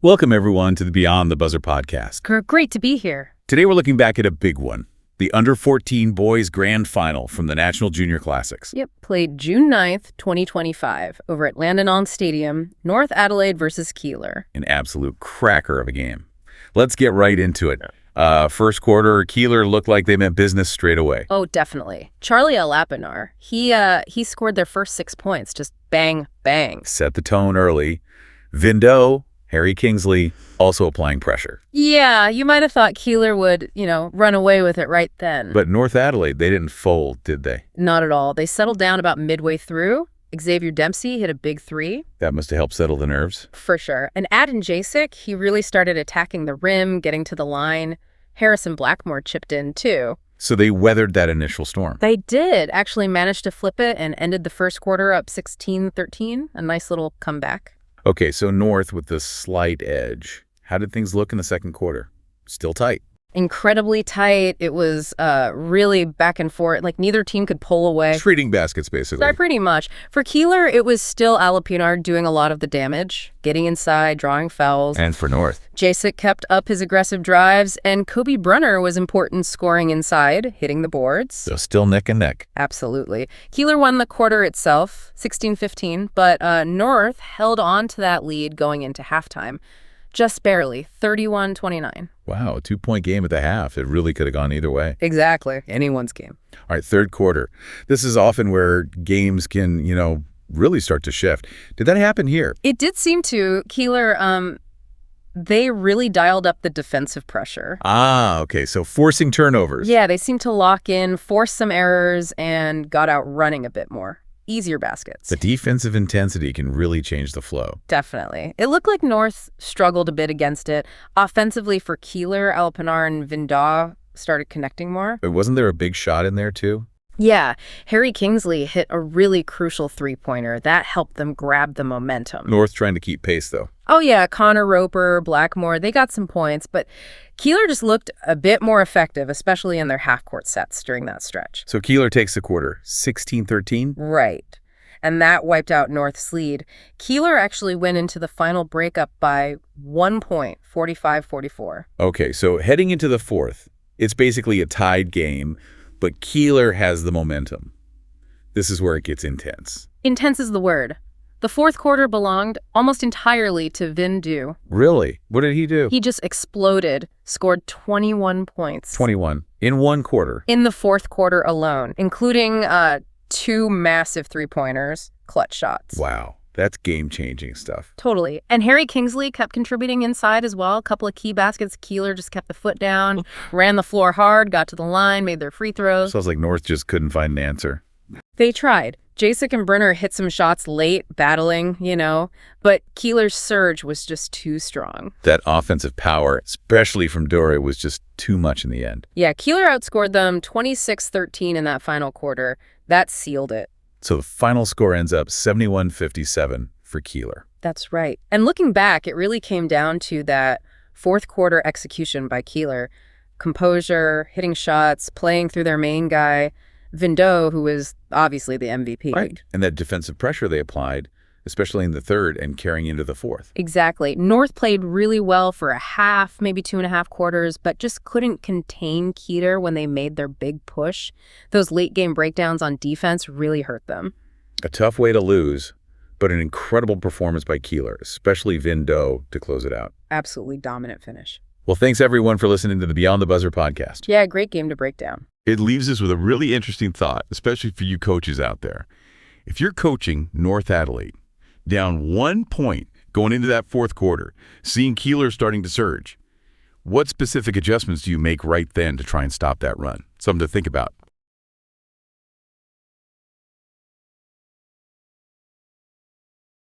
Welcome, everyone, to the Beyond the Buzzer podcast. Great to be here. Today, we're looking back at a big one, the U14 Boys Grand Final from the National Junior Classics. Yep, played June 9th, 2025, over at Dandenong Stadium, North Adelaide versus Keilor. An absolute cracker of a game. Let's get right into it. First quarter, Keilor looked like they meant business straight away. Oh, definitely. Charlie Alapinar, he scored their first 6 points, just bang, bang. Set the tone early. Vinh Do, Kingsley, also applying pressure. Yeah, you might have thought Keilor would, run away with it right then. But North Adelaide, they didn't fold, did they? Not at all. They settled down about midway through. Xavier Dempsey hit a big 3. That must have helped settle the nerves. For sure. And Adin Jasic, he really started attacking the rim, getting to the line. Harrison Blackmore chipped in, too. So they weathered that initial storm. They did. Actually managed to flip it and ended the first quarter up 16-13. A nice little comeback. Okay, so North with the slight edge. How did things look in the second quarter? Still tight. Incredibly tight. It was really back and forth. Like, neither team could pull away. Trading baskets, basically. Pretty much. For Keilor, it was still Alapinar doing a lot of the damage, getting inside, drawing fouls. And for North, Jasic kept up his aggressive drives, and Kobe Brunner was important scoring inside, hitting the boards. So still neck and neck. Absolutely. Keilor won the quarter itself, 16-15, but North held on to that lead going into halftime. Just barely, 31-29. Wow, a 2-point game at the half. It really could have gone either way. Exactly. Anyone's game. All right, third quarter. This is often where games can, really start to shift. Did that happen here? It did seem to. Keilor, they really dialed up the defensive pressure. Ah, okay, so forcing turnovers. Yeah, they seemed to lock in, force some errors, and got out running a bit more. Easier baskets. The defensive intensity can really change the flow. Definitely. It looked like North struggled a bit against it. Offensively for Keilor, Alapinar, and Vinh Do started connecting more. But wasn't there a big shot in there, too? Yeah. Kingsley hit a really crucial three-pointer. That helped them grab the momentum. North trying to keep pace, though. Oh, yeah. Connor Roper, Blackmore, they got some points, but Keilor just looked a bit more effective, especially in their half-court sets during that stretch. So Keilor takes the quarter, 16-13? Right. And that wiped out North's lead. Keilor actually went into the final breakup by 1 point, 45-44. Okay, so heading into the fourth, it's basically a tied game, but Keilor has the momentum. This is where it gets intense. Intense is the word. The fourth quarter belonged almost entirely to Vinh Do. Really? What did he do? He just exploded, scored 21 points. 21 in one quarter. In the fourth quarter alone, including 2 massive three-pointers, clutch shots. Wow, that's game-changing stuff. Totally. And Kingsley kept contributing inside as well. A couple of key baskets. Keilor just kept the foot down, ran the floor hard, got to the line, made their free throws. Sounds like North just couldn't find an answer. They tried. Jasic and Brunner hit some shots late, battling, but Keilor's surge was just too strong. That offensive power, especially from Dore, was just too much in the end. Yeah, Keilor outscored them 26-13 in that final quarter. That sealed it. So the final score ends up 71-57 for Keilor. That's right. And looking back, it really came down to that fourth quarter execution by Keilor. Composure, hitting shots, playing through their main guy, Vinh Do, who was obviously the MVP. Right. And that defensive pressure they applied, especially in the third and carrying into the fourth. Exactly. North played really well for a half, maybe 2.5 quarters, but just couldn't contain Keilor when they made their big push. Those late-game breakdowns on defense really hurt them. A tough way to lose, but an incredible performance by Keilor, especially Vinh Do, to close it out. Absolutely dominant finish. Well, thanks, everyone, for listening to the Beyond the Buzzer podcast. Yeah, great game to break down. It leaves us with a really interesting thought, especially for you coaches out there. If you're coaching North Adelaide, down 1 point going into that fourth quarter, seeing Keilor starting to surge, what specific adjustments do you make right then to try and stop that run? Something to think about.